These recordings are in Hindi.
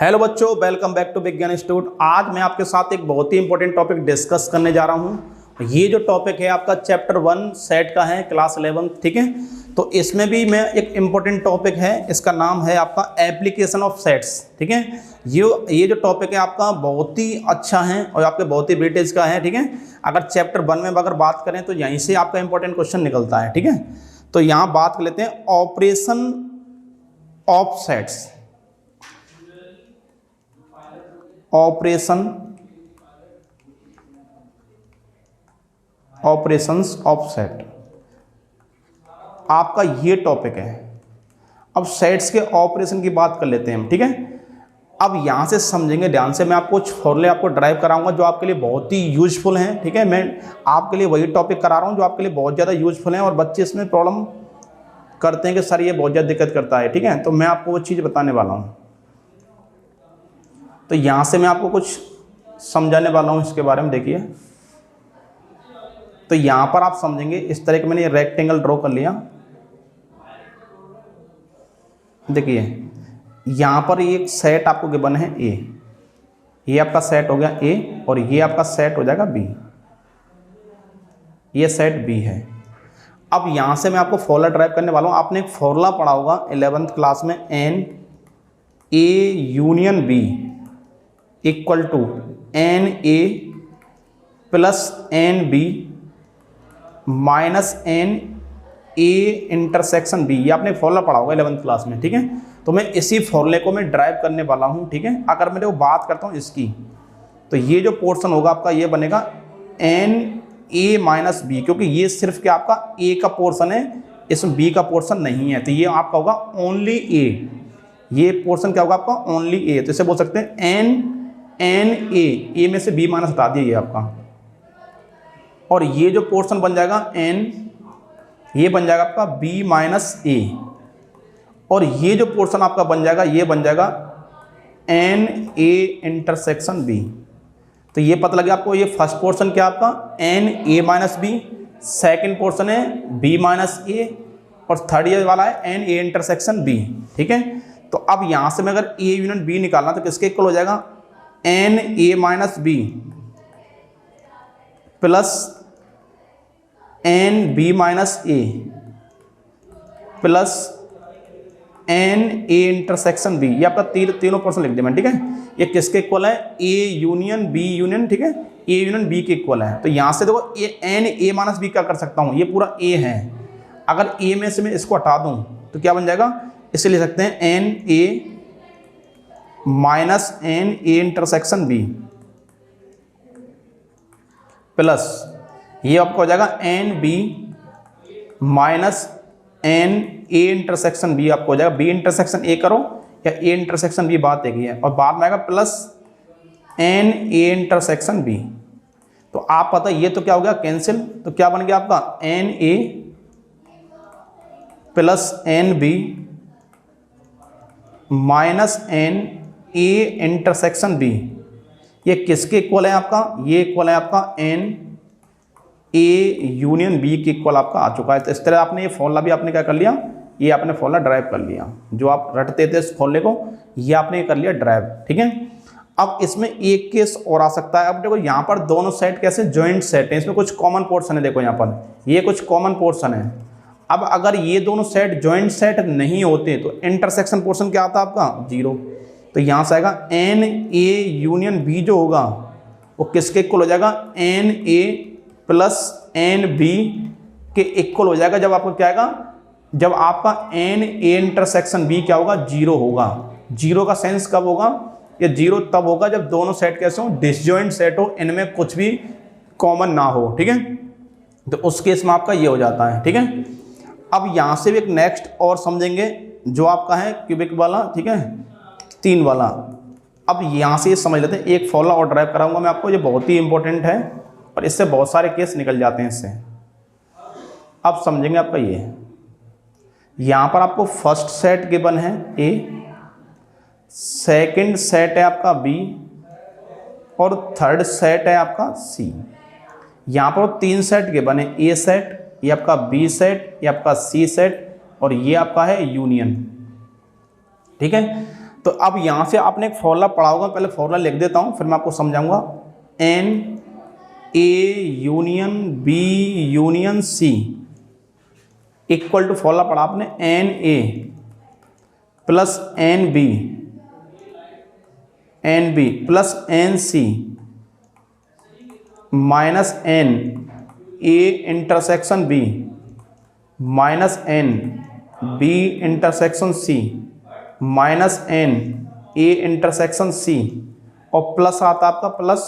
हेलो बच्चों, वेलकम बैक टू विज्ञान इंस्टीट्यूट। आज मैं आपके साथ एक बहुत ही इंपॉर्टेंट टॉपिक डिस्कस करने जा रहा हूं। ये जो टॉपिक है आपका चैप्टर 1 सेट का है, क्लास 11, ठीक है। तो इसमें भी मैं एक इम्पॉर्टेंट टॉपिक है, इसका नाम है आपका एप्लीकेशन ऑफ सेट्स, ठीक है। ये जो टॉपिक है आपका बहुत ही अच्छा है और आपके बहुत ही वेटेज का है, ठीक है। अगर चैप्टर 1 में अगर बात करें तो यहीं से आपका इंपॉर्टेंट क्वेश्चन निकलता है, ठीक है। तो यहाँ बात कर लेते हैं operation of sets, operations of set आपका ये टॉपिक है। अब सेट्स के ऑपरेशन की बात कर लेते हैं हम, ठीक है। अब यहां से समझेंगे ध्यान से, मैं आपको कुछ फॉर्मूले आपको ड्राइव कराऊंगा जो आपके लिए बहुत ही यूजफुल हैं, ठीक है। मैं आपके लिए वही टॉपिक करा रहा हूं जो आपके लिए बहुत ज़्यादा यूजफुल हैं और बच्चे इसमें प्रॉब्लम करते हैं कि सर ये बहुत ज़्यादा दिक्कत करता है, ठीक है। तो मैं आपको वो चीज़ बताने वाला हूँ। तो यहां से मैं आपको कुछ समझाने वाला हूं इसके बारे में। देखिए, तो यहां पर आप समझेंगे इस तरह के मैंने ये रेक्टेंगल ड्रॉ कर लिया। देखिए यहां पर एक सेट आपको गिवन है ए, ये आपका सेट हो गया ए और ये आपका सेट हो जाएगा बी, ये सेट बी है। अब यहां से मैं आपको फॉर्मूला ड्राइव करने वाला हूं। आपने एक फॉर्मूला पढ़ा होगा 11th क्लास में, n A union B equal to n A plus n B minus n A intersection B. ये आपने फॉर्मूला पढ़ा होगा 11th क्लास में, ठीक है। तो मैं इसी फॉर्मूले को मैं ड्राइव करने वाला हूं, ठीक है। अगर मैं बात करता हूं इसकी, तो ये जो पोर्शन होगा आपका ये बनेगा एन ए माइनस बी, क्योंकि ये सिर्फ क्या आपका ए का पोर्शन है, इसमें बी का पोर्शन नहीं है। तो ये आपका होगा ओनली ए, ये पोर्शन क्या होगा आपका ओनली ए। तो इसे बोल सकते हैं एन ए में से बी माइनस हटा दिया ये आपका, और ये जो पोर्शन बन जाएगा एन, ये बन जाएगा आपका बी माइनस ए, और ये जो पोर्शन आपका बन जाएगा ये बन जाएगा एन ए इंटरसेक्शन बी। तो ये पता लगे आपको, ये फर्स्ट पोर्शन क्या आपका n A minus B, second portion है बी माइनस ए, और थर्ड ईयर वाला है एन ए इंटरसेक्शन बी, ठीक है। तो अब यहां से मैं अगर ए यूनियन बी निकालना तो किसके इक्वल हो जाएगा n A minus B plus n B minus A plus n A intersection B. ये आपका तीनों पोर्शन लिख दिया मैं, ठीक है। ये किसके इक्वल है ए यूनियन बी यूनियन, ठीक है। ए यूनियन बी के इक्वल है। तो यहां से देखो एन ए माइनस बी क्या कर सकता हूं, ये पूरा ए है। अगर ए में से मैं इसको हटा दूं तो क्या बन जाएगा, इसे ले सकते हैं n A minus n A intersection B plus ये आपको हो जाएगा n B minus n A intersection B. आपको हो जाएगा बी इंटरसेक्शन ए करो या ए इंटरसेक्शन बी, बात एक ही है, और बाद में आएगा plus n A intersection B. तो आप पता ये तो क्या हो गया कैंसिल, तो क्या बन गया आपका n A plus n B minus n A intersection B. ये किसके इक्वल है आपका, ये इक्वल है आपका एन ए यूनियन बी के इक्वल आपका आ चुका है। तो इस तरह आपने ये फॉर्मूला भी आपने क्या कर लिया, ये आपने फॉर्मूला ड्राइव कर लिया। जो आप रटते थे इस फॉर्मूले को, ये आपने कर लिया ड्राइव, ठीक है। अब इसमें एक केस और आ सकता है। अब देखो यहाँ पर दोनों सेट कैसे ज्वाइंट सेट है, इसमें कुछ कॉमन पोर्शन है। देखो यहाँ पर ये कुछ कॉमन पोर्शन है। अब अगर ये दोनों सेट ज्वाइंट सेट नहीं होते तो इंटरसेक्शन पोर्शन क्या आता है आपका 0। तो यहाँ से आएगा एन ए यूनियन बी जो होगा वो किसके इक्वल हो जाएगा n A plus n B के इक्वल हो जाएगा। जब आपका क्या आएगा, जब आपका एन ए इंटरसेक्शन बी क्या होगा 0 होगा। 0 का सेंस कब होगा, ये 0 तब होगा जब दोनों सेट कैसे हो, डिसजॉइंट सेट हो, इनमें कुछ भी कॉमन ना हो, ठीक है। तो उस केस में आपका ये हो जाता है, ठीक है। अब यहाँ से भी एक नेक्स्ट और समझेंगे जो आपका है क्यूबिक वाला, ठीक है, 3 वाला। अब यहाँ से ये समझ लेते हैं, एक फॉर्मूला और ड्राइव कराऊंगा मैं आपको, ये बहुत ही इंपॉर्टेंट है और इससे बहुत सारे केस निकल जाते हैं इससे। अब समझेंगे आपका ये, यहाँ पर आपको फर्स्ट सेट गिवन है ए, सेकंड सेट है आपका बी, और थर्ड सेट है आपका सी। यहाँ पर 3 सेट गिवन है, ए सेट, ये आपका बी सेट, ये आपका सी सेट, और ये आपका है यूनियन, ठीक है। तो अब यहाँ से आपने एक फॉर्मूला पढ़ा होगा, पहले फॉर्मूला लिख देता हूँ फिर मैं आपको समझाऊंगा। N A union B union C equal to, formula पढ़ा आपने, n A plus n B plus n C minus n A intersection B minus n B intersection C minus n A intersection C और प्लस आता आपका plus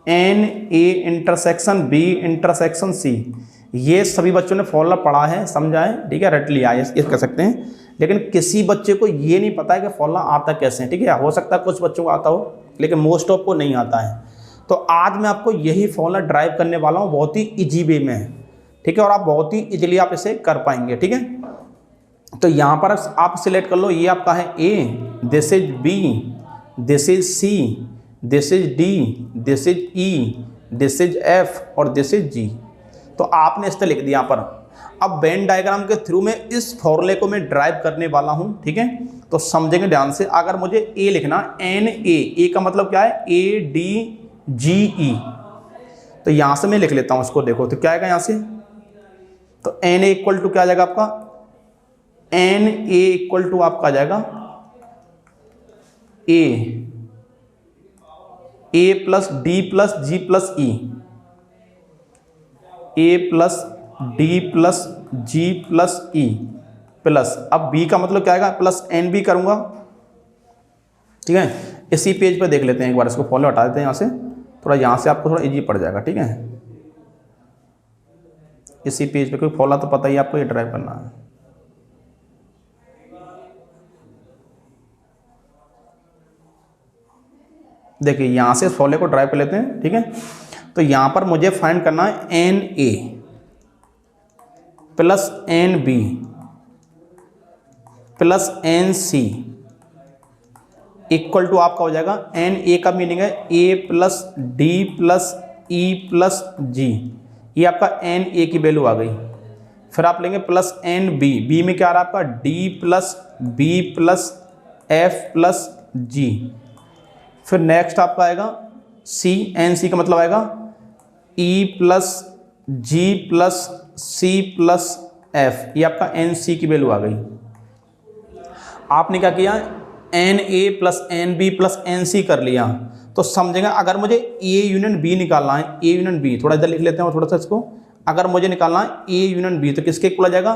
n A intersection B intersection C. ये सभी बच्चों ने फॉर्मूला पढ़ा है, समझा है, ठीक है, रट लिया है, ये कह सकते हैं। लेकिन किसी बच्चे को ये नहीं पता है कि फॉर्मूला आता कैसे है, ठीक है। हो सकता है कुछ बच्चों को आता हो लेकिन मोस्ट ऑफ को नहीं आता है। तो आज मैं आपको यही फॉर्मूला ड्राइव करने वाला हूँ, बहुत ही इजी वे में है, ठीक है, और आप बहुत ही इजीली आप इसे कर पाएंगे, ठीक है। तो यहाँ पर आप सिलेक्ट कर लो, ये आपका है A, this is B, this is C, this is D, this is E, this is F और दिस इज जी। तो आपने इस तरह लिख दिया यहाँ पर। अब वेन डायग्राम के थ्रू में इस फॉर्मूले को मैं ड्राइव करने वाला हूँ, ठीक है। तो समझेंगे ध्यान से। अगर मुझे ए लिखना, एन ए का मतलब क्या है, ए डी जी ई, तो यहाँ से मैं लिख लेता हूँ इसको। देखो तो क्या आएगा यहाँ से, तो एन ए इक्वल टू क्या आ जाएगा आपका, एन ए इक्वल टू आपका आ जाएगा A plus D plus G plus E, A plus D plus G plus E plus, अब बी का मतलब क्या आएगा, प्लस एन बी करूंगा, ठीक है। इसी पेज पे देख लेते हैं एक बार, इसको फॉलो हटा देते हैं यहाँ से, थोड़ा यहाँ से आपको थोड़ा इजी पड़ जाएगा, ठीक है। इसी पेज पे, कोई फॉलो तो पता ही आपको ये ड्राइव करना है। देखिए यहाँ से इस फॉर्मूले को ड्राइव कर लेते हैं, ठीक है। तो यहाँ पर मुझे फाइंड करना है n A plus n B plus n C equal to आपका हो जाएगा, एन ए का मीनिंग है A plus D plus E plus G, ये आपका एन ए की वैल्यू आ गई। फिर आप लेंगे प्लस एन बी, बी में क्या आ रहा है आपका, D plus B plus F plus G. फिर नेक्स्ट आपका आएगा सी, एन सी का मतलब आएगा ई plus G plus C plus F, ये आपका एन सी की वैल्यू आ गई। आपने क्या किया, n A plus n B plus n C कर लिया। तो समझेंगे अगर मुझे ए यूनियन बी निकालना है, ए यूनियन बी, थोड़ा इधर लिख लेते हैं थोड़ा सा इसको। अगर मुझे निकालना है ए यूनियन बी तो किसके इक्वल आ जाएगा,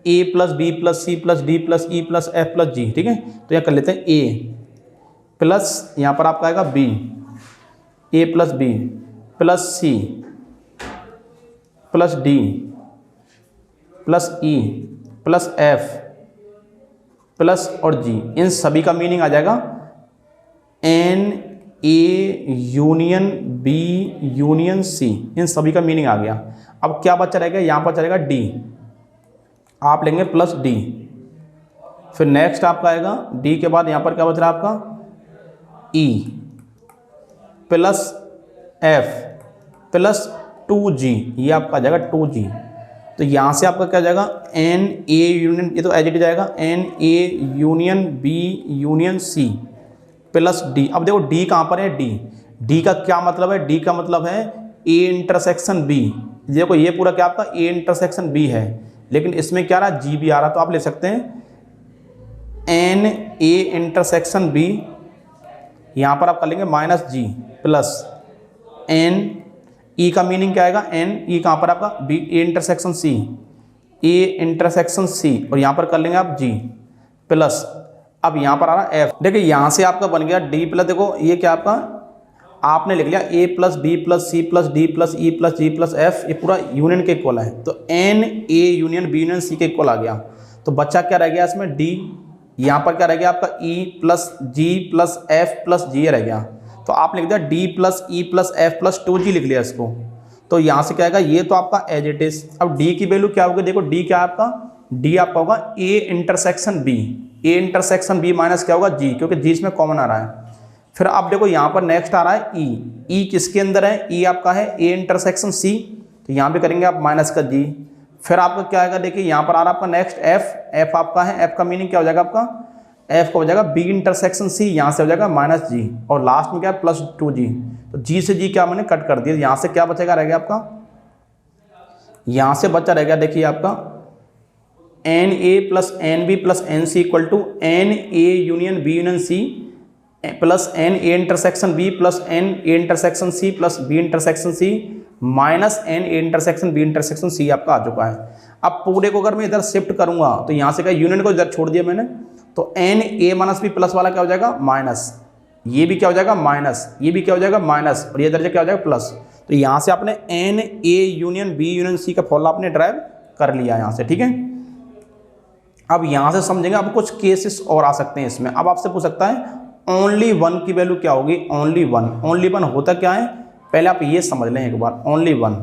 A plus B plus C plus D plus E plus F plus G, ठीक है। तो यह कर लेते हैं ए प्लस, यहाँ पर आपका आएगा B, A plus B plus C plus D plus E plus F plus और जी, इन सभी का मीनिंग आ जाएगा n A union B union C, इन सभी का मीनिंग आ गया। अब क्या बचा रहेगा, यहाँ पर चलेगा डी, आप लेंगे प्लस डी। फिर नेक्स्ट आपका आएगा डी के बाद यहाँ पर क्या बच रहा है आपका, ई प्लस एफ प्लस 2g, ये आपका आ जाएगा 2g। तो यहाँ से आपका क्या जाएगा, एन ए यूनियन, ये तो एज इट जाएगा n A union B union C plus D. अब देखो डी कहाँ पर है, डी का क्या मतलब है, डी का मतलब है ए इंटरसेक्शन बी। देखो ये पूरा क्या आपका ए इंटरसेक्शन बी है, लेकिन इसमें क्या रहा, जी भी आ रहा। तो आप ले सकते हैं एन ए इंटरसेक्शन बी, यहाँ पर आप कर लेंगे minus G plus n, E का मीनिंग क्या आएगा, एन ई कहाँ पर आपका B, A intersection C, A intersection C, और यहाँ पर कर लेंगे आप जी प्लस, अब यहाँ पर आ रहा एफ। देखिए यहाँ से आपका बन गया डी प्लस, देखो ये क्या आपका आपने लिख लिया A plus B plus C plus D plus E plus G plus F, ये पूरा यूनियन के इक्वल है। तो n A union B union C के इक्वल आ गया। तो बच्चा क्या रह गया इसमें, डी, यहाँ पर क्या रह गया आपका ई plus G plus F plus जी रह गया। तो आप लिख दिया D plus E plus F plus 2g लिख लिया इसको। तो यहाँ से क्या आएगा, ये तो आपका एज इट इज। अब डी की वैल्यू क्या होगी, देखो डी क्या है आपका, डी आपका होगा A intersection B, A intersection B minus क्या होगा जी, क्योंकि जी इसमें कॉमन आ रहा है। फिर अब देखो यहाँ पर नेक्स्ट आ रहा है ई, ई किसके अंदर है, ई आपका है ए इंटरसेक्शन सी, तो यहाँ पे करेंगे आप माइनस का जी। फिर आपका क्या आएगा, देखिए यहाँ पर आ रहा है आपका नेक्स्ट एफ, एफ आपका है, एफ का मीनिंग क्या हो जाएगा आपका एफ का हो जाएगा बी इंटरसेक्शन सी, यहाँ से हो जाएगा माइनस जी, और लास्ट में क्या है प्लस 2g। तो जी से जी क्या मैंने कट कर दिया, यहाँ से क्या बचेगा रह गया आपका, यहाँ से बचा रह गया देखिए आपका n A plus n B plus n C equal to n A union B union C plus n A intersection B plus n A intersection C plus B intersection C minus n A intersection B intersection C आपका आ चुका है। अब पूरे को अगर मैं इधर शिफ्ट करूंगा तो यहाँ से क्या यूनियन को इधर छोड़ दिया मैंने, तो n A minus B plus वाला क्या हो जाएगा माइनस, ये भी क्या हो जाएगा माइनस, ये भी क्या हो जाएगा माइनस, और ये दर्जा क्या हो जाएगा प्लस। तो यहाँ से आपने n A union B union C का फॉर्मूला आपने ड्राइव कर लिया यहाँ से, ठीक है। अब यहाँ से समझेंगे, अब कुछ केसेस और आ सकते हैं इसमें। अब आपसे पूछ सकता है ओनली वन की वैल्यू क्या होगी, ओनली वन, ओनली वन होता क्या है पहले आप ये समझ लें एक बार, ओनली वन।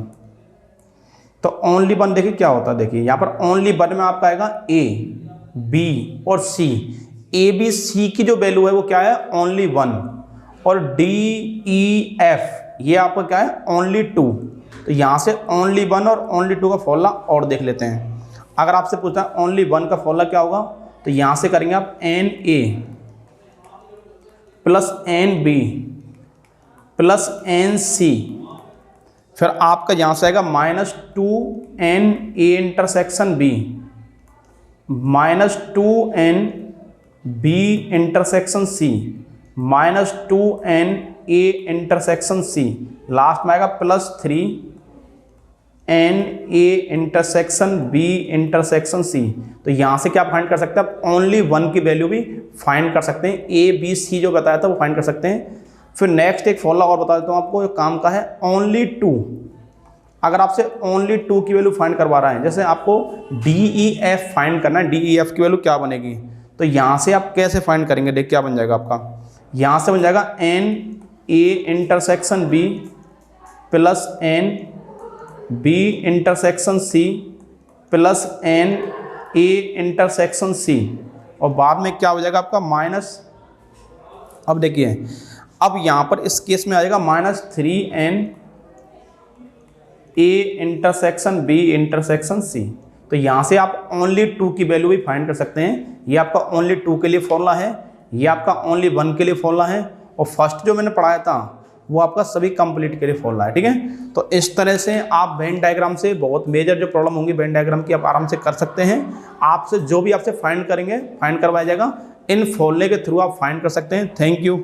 तो ओनली वन देखिए क्या होता है, देखिए यहाँ पर ओनली वन में आपका आएगा ए बी और सी, ए बी सी की जो वैल्यू है वो क्या है ओनली वन, और डी ई एफ ये आपका क्या है ओनली टू। तो यहाँ से ओनली वन और ओनली टू का फॉर्मूला और देख लेते हैं। अगर आपसे पूछता है ओनली वन का फॉर्मूला क्या होगा, तो यहाँ से करेंगे आप n A plus n B plus n C, फिर आपका यहाँ से आएगा minus two n A intersection B minus two n B intersection C minus two n A intersection C, last में आएगा plus three n A intersection B intersection C. तो यहाँ से क्या फाइंड कर सकते हैं आप, ओनली वन की वैल्यू भी फाइंड कर सकते हैं, ए बी सी जो बताया था वो फाइंड कर सकते हैं। फिर नेक्स्ट एक फॉर्मूला और बता देता हूँ आपको, काम का है ओनली टू। अगर आपसे ओनली टू की वैल्यू फाइंड करवा रहा है, जैसे आपको डी ई एफ फाइंड करना है, डी ई एफ की वैल्यू क्या बनेगी, तो यहाँ से आप कैसे फाइंड करेंगे, देख क्या बन जाएगा आपका, यहाँ से बन जाएगा n A intersection B plus n B intersection C plus n A intersection C, और बाद में क्या हो जाएगा आपका माइनस। अब देखिए अब यहाँ पर इस केस में आ जाएगा minus three n A intersection B intersection C. तो यहाँ से आप ओनली टू की वैल्यू भी फाइंड कर सकते हैं। ये आपका ओनली टू के लिए फॉर्मूला है, ये आपका ओनली वन के लिए फॉर्मूला है, और फर्स्ट जो मैंने पढ़ाया था वो आपका सभी कंप्लीट के लिए फॉर्मूला है, ठीक है। तो इस तरह से आप वेन डायग्राम से बहुत मेजर जो प्रॉब्लम होंगी वेन डायग्राम की आप आराम से कर सकते हैं। आपसे जो भी आपसे फाइंड करेंगे फाइंड करवाया जाएगा, इन फॉर्मूले के थ्रू आप फाइंड कर सकते हैं। Thank you.